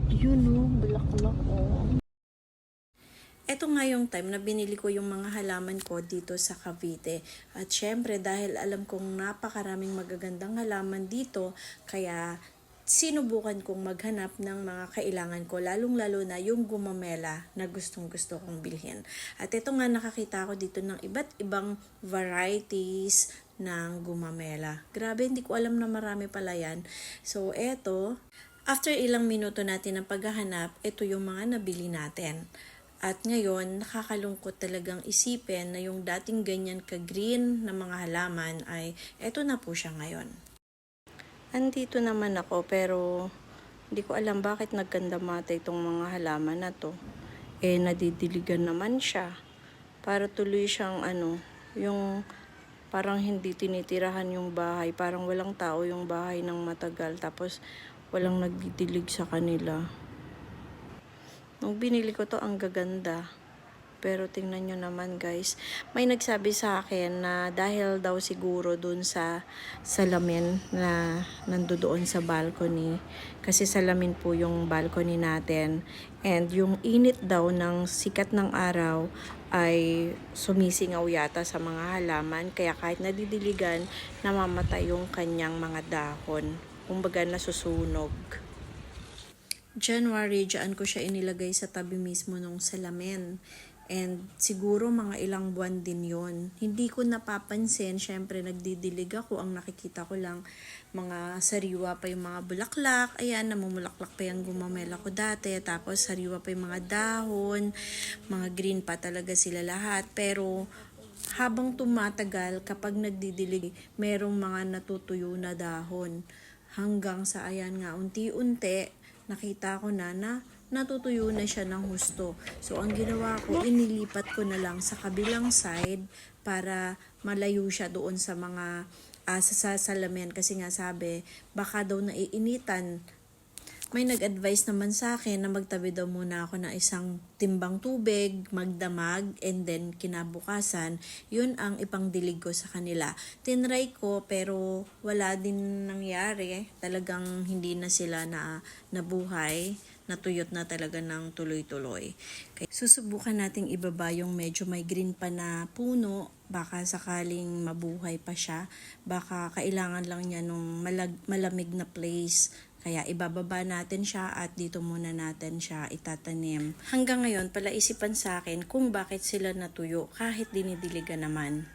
Yun o, bulaklak o. Ito nga yung time na binili ko yung mga halaman ko dito sa Cavite. At syempre dahil alam kong napakaraming magagandang halaman dito, kaya sinubukan kong maghanap ng mga kailangan ko, lalong-lalo na yung gumamela na gustong-gusto kong bilhin. At ito nga nakakita ko dito ng iba't ibang varieties ng gumamela. Grabe, hindi ko alam na marami pala yan. So eto, after ilang minuto natin ng paghahanap, ito yung mga nabili natin. At ngayon, nakakalungkot talagang isipin na yung dating ganyan ka-green na mga halaman ay eto na po siya ngayon. Andito naman ako pero hindi ko alam bakit nagkandamata itong mga halaman na to. Nadidiligan naman siya. Para tuloy siyang yung parang hindi tinitirahan yung bahay. Parang walang tao yung bahay ng matagal. Tapos walang nagdidilig sa kanila. Nung binili ko to, ang gaganda. Pero tingnan nyo naman guys, may nagsabi sa akin na dahil daw siguro dun sa salamin na nandoon sa balcony, kasi salamin po yung balcony natin, and yung init daw ng sikat ng araw ay sumisingaw yata sa mga halaman, kaya kahit nadidiligan, namamatay yung kanyang mga dahon. Kumbaga nasusunog. January, dyan ko siya inilagay sa tabi mismo ng salamin. And siguro mga ilang buwan din yon. Hindi ko napapansin, syempre nagdidilig ako, ang nakikita ko lang mga sariwa pa yung mga bulaklak, ayan, namumulaklak pa yung gumamela ko dati, tapos sariwa pa yung mga dahon, mga green pa talaga sila lahat, pero habang tumatagal, kapag nagdidilig, merong mga natutuyo na dahon. Hanggang sa ayan nga, unti-unti, nakita ko na natutuyo na siya ng husto. So, ang ginawa ko, inilipat ko na lang sa kabilang side para malayo siya doon sa mga sa salamin. Kasi nga sabi, baka daw naiinitan. May nag-advise naman sa akin na magtabi daw muna ako ng isang timbang tubig, magdamag, and then kinabukasan, yun ang ipangdilig ko sa kanila. Tinry ko pero wala din nangyari. Talagang hindi na sila nabuhay. Natuyot na talaga ng tuloy-tuloy. Okay. Susubukan nating ibaba yung medyo may green pa na puno. Baka sakaling mabuhay pa siya. Baka kailangan lang niya nung malamig na place. Kaya ibababa natin siya at dito muna natin siya itatanim. Hanggang ngayon, palaisipan sa akin kung bakit sila natuyo kahit dinidiligan naman.